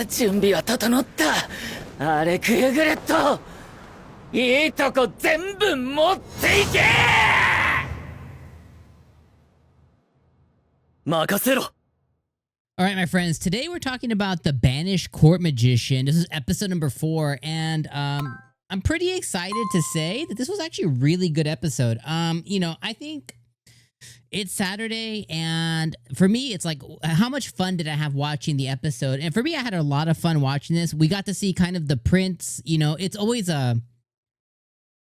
準備は整った。あれくゆぐれっと。いいとこ全部持っていけ。任せろ。All right, my friends. Today we're talking about the Banished Court Magician. This is episode number 4, and I'm pretty excited to say that this was actually a really good episode. You know, I think it's Saturday, and for me, it's like, how much fun did I have watching the episode? And for me, I had a lot of fun watching this. We got to see kind of the prince. You know, it's always a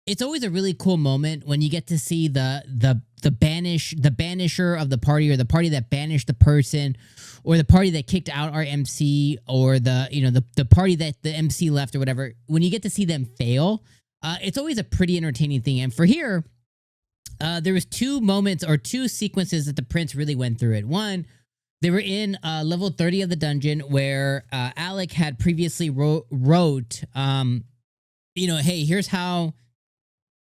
really cool moment when you get to see the banisher of the party, or the party that banished the person, or the party that kicked out our MC, or the party that the MC left or whatever. When you get to see them fail, it's always a pretty entertaining thing. And for here, there was 2 moments or 2 sequences that the prince really went through it. One, they were in level 30 of the dungeon where Alec had previously wrote, you know, hey, here's how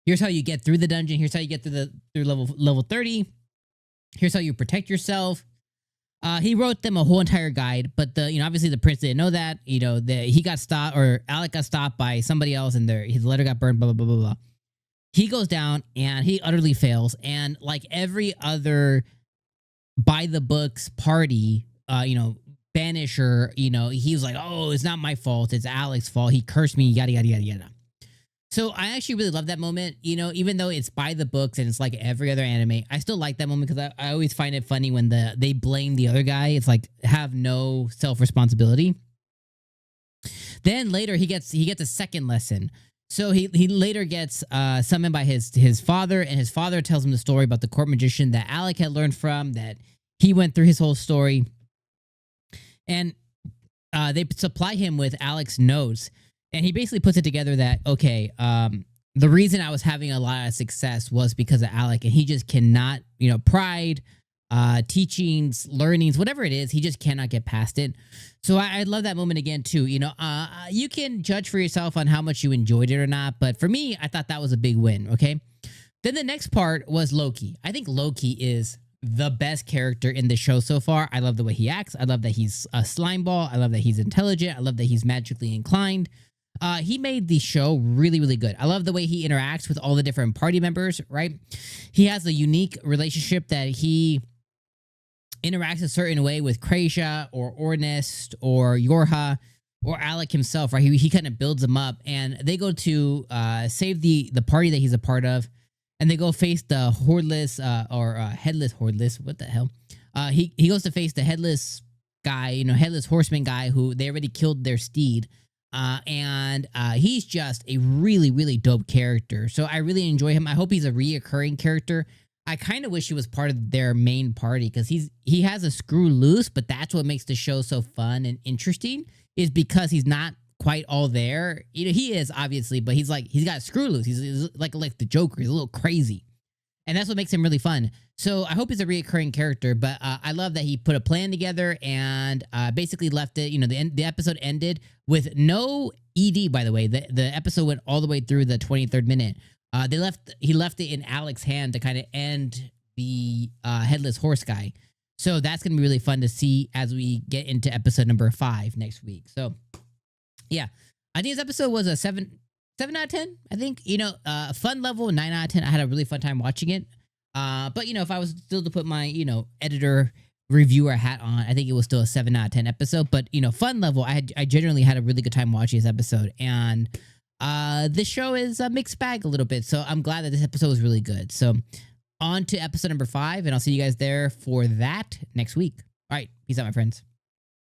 you get through the dungeon. Here's how you get through level 30. Here's how you protect yourself. He wrote them a whole entire guide, but obviously the prince didn't know that. You know, he got stopped, or Alec got stopped by somebody else, and his letter got burned. Blah blah blah blah blah. He goes down and he utterly fails, and like every other by the books party, banisher, he was like, oh, it's not my fault, it's Alec's fault. He cursed me, yada yada yada yada. So I actually really love that moment, even though it's by the books and it's like every other anime. I still like that moment because I always find it funny when they blame the other guy. It's like, have no self-responsibility. Then later he gets a second lesson. So he later gets summoned by his father, and his father tells him the story about the court magician that Alec had learned from, that he went through his whole story. And they supply him with Alec's notes. And he basically puts it together that, okay, the reason I was having a lot of success was because of Alec, and he just cannot, pride, teachings, learnings, whatever it is, he just cannot get past it. So I love that moment again, too. You can judge for yourself on how much you enjoyed it or not, but for me, I thought that was a big win, okay? Then the next part was Loki. I think Loki is the best character in the show so far. I love the way he acts. I love that he's a slime ball. I love that he's intelligent. I love that he's magically inclined. He made the show really, really good. I love the way he interacts with all the different party members, right? He has a unique relationship that he interacts a certain way with 𝐒𝐻𝐸 or 𝐸𝐻𝐻 or 𝐒𝐻𝐸 or Alec himself, right? He kind of builds them up, and they go to save the party that he's a part of, and they go face the hordeless headless hordeless. What the hell? He goes to face the headless guy, headless horseman guy who they already killed their steed. And he's just a really, really dope character. So I really enjoy him. I hope he's a reoccurring character. I kind of wish he was part of their main party, because he has a screw loose, but that's what makes the show so fun and interesting, is because he's not quite all there. He is, obviously, but he's got a screw loose. He's like the Joker. He's a little crazy. And that's what makes him really fun. So I hope he's a reoccurring character, but I love that he put a plan together and basically left it. The episode ended with no ED, by the way. The episode went all the way through the 23rd minute. He left it in Alec's hand to kind of end the headless horse guy. So that's going to be really fun to see as we get into episode number 5 next week. So yeah, I think this episode was a 7 out of 10, I think. Fun level, 9 out of 10. I had a really fun time watching it. But if I was still to put my, editor reviewer hat on, I think it was still a 7 out of 10 episode. But, fun level, I generally had a really good time watching this episode. And this show is a mixed bag a little bit. So I'm glad that this episode was really good. So on to episode number 5, and I'll see you guys there for that next week. All right. Peace out, my friends.